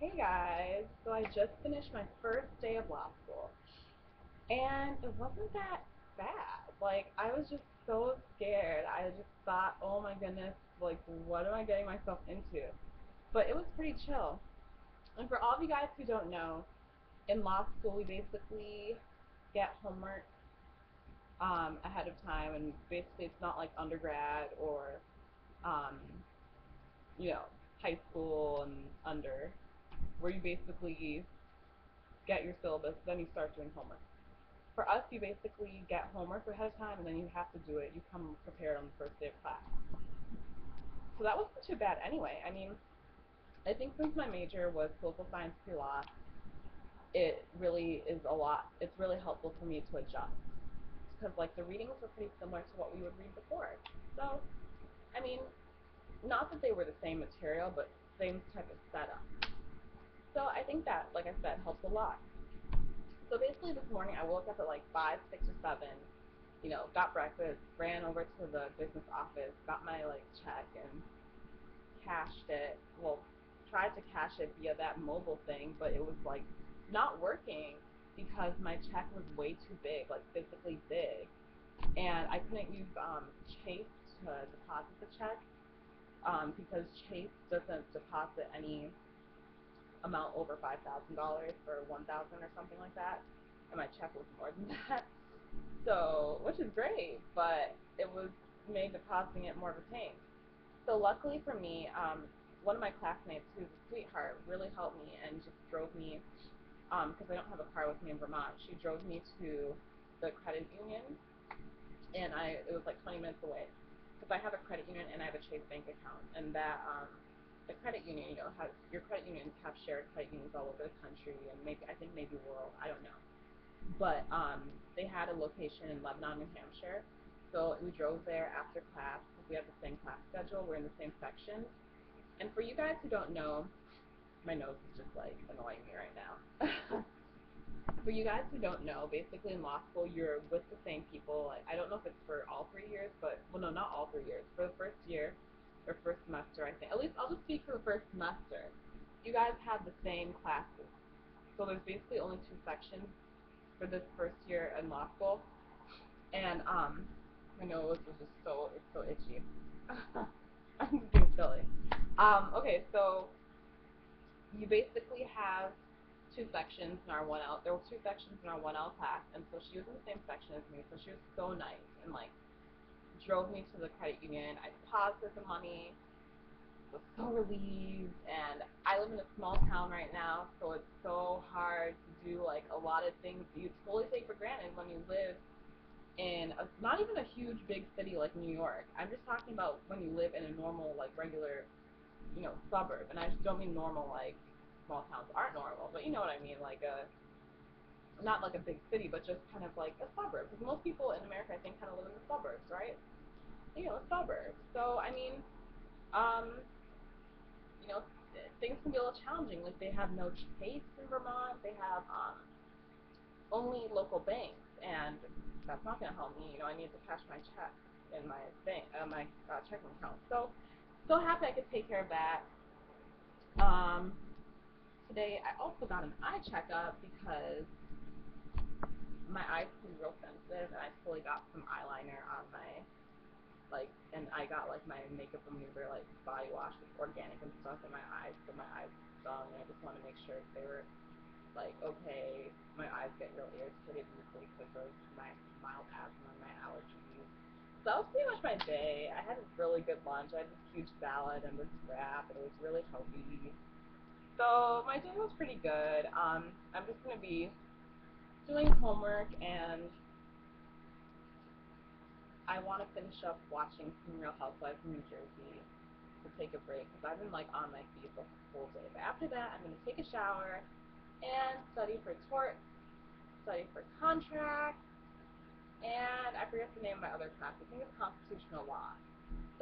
Hey guys, so I just finished my first day of law school, and it wasn't that bad. Like, I was just so scared. I just thought, oh my goodness, like, what am I getting myself into? But it was pretty chill. And for all of you guys who don't know, in law school, we basically get homework ahead of time, and basically, it's not like undergrad or, um, you know, high school and under, where you basically get your syllabus, then you start doing homework. For us, you basically get homework ahead of time, and then you have to do it. You come prepared on the first day of class. So that wasn't too bad anyway. I mean, I think since my major was political science pre-law, it really is a lot. It's really helpful for me to adjust because like the readings were pretty similar to what we would read before. So, I mean, not that they were the same material, but same type of setup. So I think that, like I said, helps a lot. So basically, this morning I woke up at like 5, 6, or 7. Got breakfast, ran over to the business office, got my like check, and cashed it. Well, tried to cash it via that mobile thing, but it was like not working because my check was way too big, like physically big, and I couldn't use Chase to deposit the check because Chase doesn't deposit any amount over $5,000 for 1,000 or something like that, and my check was more than that. So, which is great, but it was made depositing it more of a pain. So luckily for me, one of my classmates, who's a sweetheart, really helped me and just drove me, because I don't have a car with me in Vermont. She drove me to the credit union, and it was like 20 minutes away, because I have a credit union and I have a Chase Bank account, and that the credit union, your credit unions have shared credit unions all over the country, and maybe world, I don't know, but they had a location in Lebanon, New Hampshire. So we drove there after class because we have the same class schedule. We're in the same section. And for you guys who don't know, my nose is just like annoying me right now. For you guys who don't know, basically in law school, you're with the same people. Like, I don't know if it's for all 3 years, but, well, no, not all 3 years. For the first year, or first semester, I think. At least I'll just speak for the first semester. You guys have the same classes. So there's basically only two sections for this first year in law school. And my nose is just it's so itchy. I'm just being silly. Okay, so you basically have two sections in our 1L. There were two sections in our 1L class, and so she was in the same section as me, so she was so nice and like drove me to the credit union. I deposited the money, was so relieved, and I live in a small town right now, so it's so hard to do like a lot of things you totally take for granted when you live in not even a huge big city like New York. I'm just talking about when you live in a normal, like regular, suburb. And I just don't mean normal like small towns aren't normal, but you know what I mean, like a not like a big city, but just kind of like a suburb. Because most people in America, I think, kind of live in the suburbs, right? A suburb. So I mean, um, you know, things can be a little challenging. Like they have no Chase in Vermont. They have only local banks, and that's not going to help me. I need to cash my check in my checking account. So happy I could take care of that. Um, Today I also got an eye checkup because my eyes can be real sensitive, and I fully got some eyeliner on my and I got like my makeup remover like body wash with organic and stuff in my eyes, so my eyes stung, and I just want to make sure if they were like, okay, my eyes get real irritated easily because of my mild asthma and my allergies. So that was pretty much my day. I had a really good lunch. I had this huge salad and this wrap, and it was really healthy. So my day was pretty good. I'm just going to be doing homework, and I want to finish up watching some Real Housewives of New Jersey to take a break because I've been like on my feet the whole day. But after that, I'm going to take a shower and study for tort, study for contract, and I forget the name of my other class. I think it's constitutional law.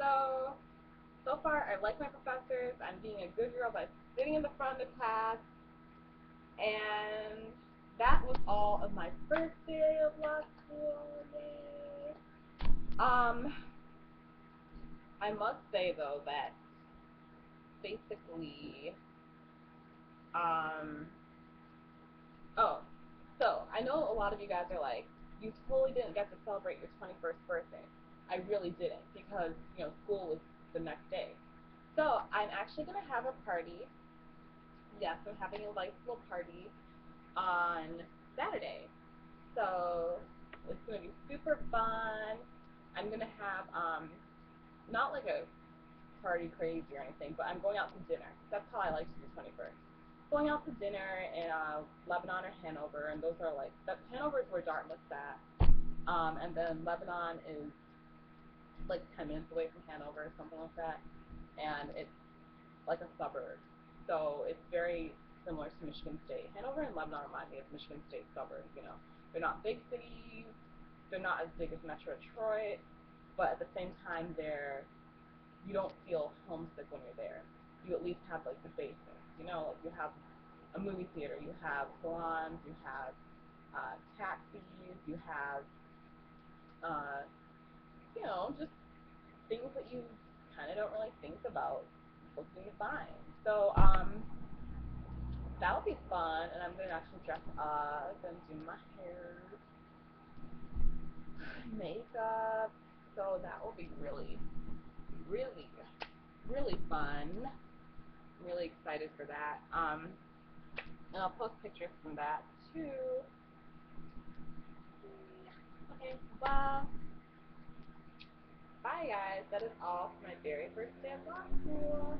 So far, I like my professors. I'm being a good girl by sitting in the front of the class, and that was all of my first day of law school. Yay. I must say though that basically Um, oh, so I know a lot of you guys are like, you totally didn't get to celebrate your 21st birthday. I really didn't because, school was the next day. So I'm actually going to have a party. Yes, I'm having a nice little party on Saturday. So it's going to be super fun. I'm going to have, not like a party crazy or anything, but I'm going out to dinner. That's how I like to do 21st. Going out to dinner in Lebanon or Hanover, and those are like, Hanover is where Dartmouth's at, and then Lebanon is like 10 minutes away from Hanover or something like that, and it's like a suburb. So it's very similar to Michigan State. Hanover and Lebanon remind me of Michigan State suburbs, They're not big cities, they're not as big as Metro Detroit, but at the same time you don't feel homesick when you're there. You at least have like the basics, like you have a movie theater, you have salons, you have taxis, you have uh, just things that you kind of don't really think about looking to find. So that'll be fun, and I'm gonna actually dress up and do my hair, makeup. So that will be really, really, really fun. Really excited for that. And I'll post pictures from that too. Okay, well, bye guys. That is all for my very first day of law school.